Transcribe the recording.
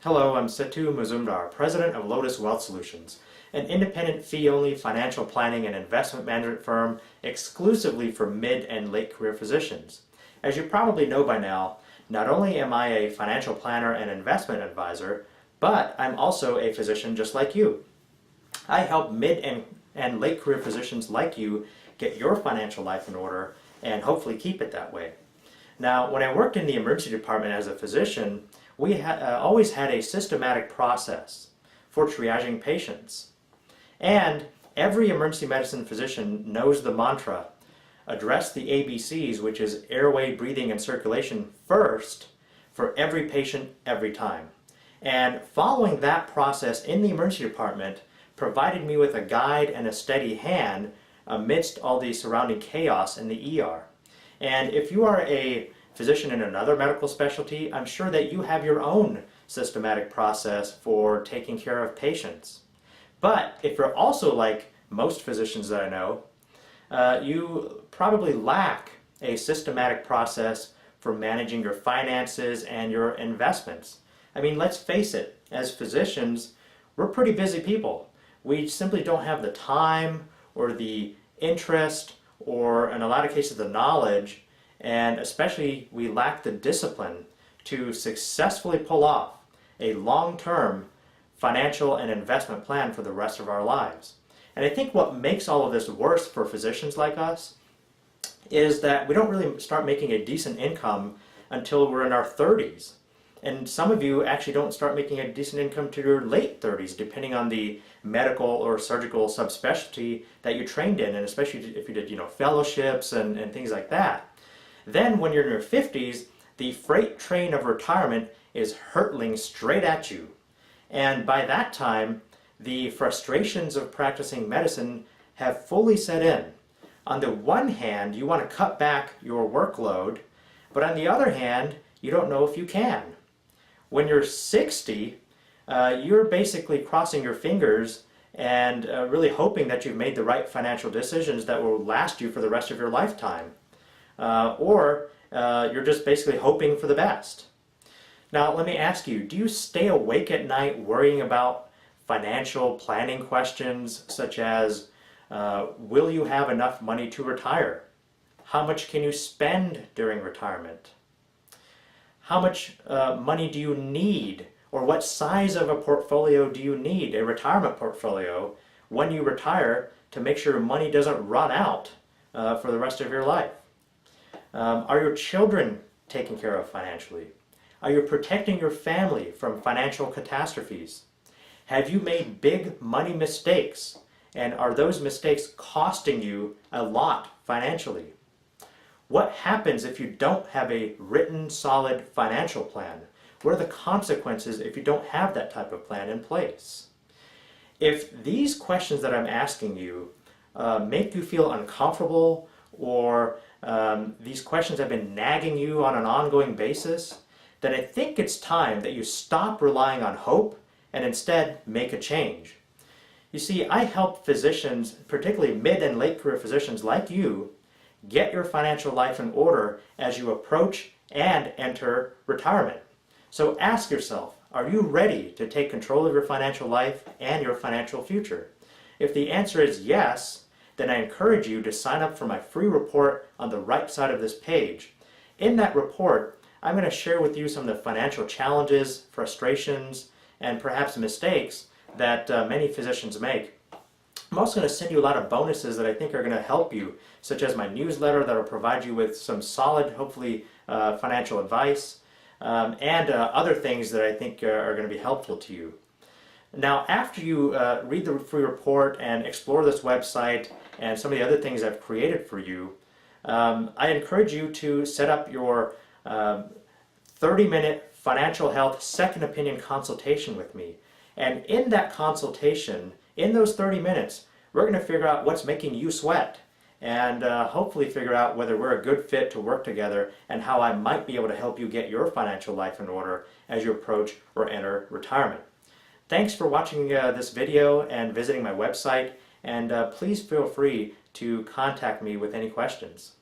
Hello, I'm Setu Mazumdar, President of Lotus Wealth Solutions, an independent fee-only financial planning and investment management firm exclusively for mid and late career physicians. As you probably know by now, not only am I a financial planner and investment advisor, but I'm also a physician just like you. I help mid and late career physicians like you get your financial life in order and hopefully keep it that way. Now, when I worked in the emergency department as a physician, we always had a systematic process for triaging patients. And every emergency medicine physician knows the mantra, address the ABCs, which is airway, breathing, and circulation first for every patient, every time. And following that process in the emergency department provided me with a guide and a steady hand amidst all the surrounding chaos in the ER. And if you are a physician in another medical specialty, I'm sure that you have your own systematic process for taking care of patients. But if you're also like most physicians that I know, you probably lack a systematic process for managing your finances and your investments. I mean, let's face it, as physicians, we're pretty busy people. We simply don't have the time or the interest or, in a lot of cases, the knowledge, and especially we lack the discipline to successfully pull off a long-term financial and investment plan for the rest of our lives. And I think what makes all of this worse for physicians like us is that we don't really start making a decent income until we're in our 30s. And some of you actually don't start making a decent income to your late 30s, depending on the medical or surgical subspecialty that you trained in, and especially if you did, fellowships and things like that. Then when you're in your 50s, the freight train of retirement is hurtling straight at you. And by that time, the frustrations of practicing medicine have fully set in. On the one hand, you want to cut back your workload, but on the other hand, you don't know if you can. When you're 60, you're basically crossing your fingers and really hoping that you've made the right financial decisions that will last you for the rest of your lifetime. Or you're just basically hoping for the best. Now, let me ask you, do you stay awake at night worrying about financial planning questions such as, will you have enough money to retire? How much can you spend during retirement? How much money do you need, or what size of a portfolio do you need, a retirement portfolio, when you retire to make sure money doesn't run out for the rest of your life? Are your children taken care of financially? Are you protecting your family from financial catastrophes? Have you made big money mistakes, and are those mistakes costing you a lot financially? What happens if you don't have a written, solid financial plan? What are the consequences if you don't have that type of plan in place? If these questions that I'm asking you make you feel uncomfortable, or these questions have been nagging you on an ongoing basis, then I think it's time that you stop relying on hope and instead make a change. You see, I help physicians, particularly mid and late career physicians like you, get your financial life in order as you approach and enter retirement. So ask yourself, are you ready to take control of your financial life and your financial future? If the answer is yes, then I encourage you to sign up for my free report on the right side of this page. In that report, I'm going to share with you some of the financial challenges, frustrations, and perhaps mistakes that many physicians make. I'm also going to send you a lot of bonuses that I think are going to help you, such as my newsletter that will provide you with some solid, hopefully, financial advice, and other things that I think are going to be helpful to you. Now, after you read the free report and explore this website and some of the other things I've created for you, I encourage you to set up your 30-minute financial health second opinion consultation with me. And in that consultation, in those 30 minutes, we're going to figure out what's making you sweat and hopefully figure out whether we're a good fit to work together and how I might be able to help you get your financial life in order as you approach or enter retirement. Thanks for watching this video and visiting my website, and please feel free to contact me with any questions.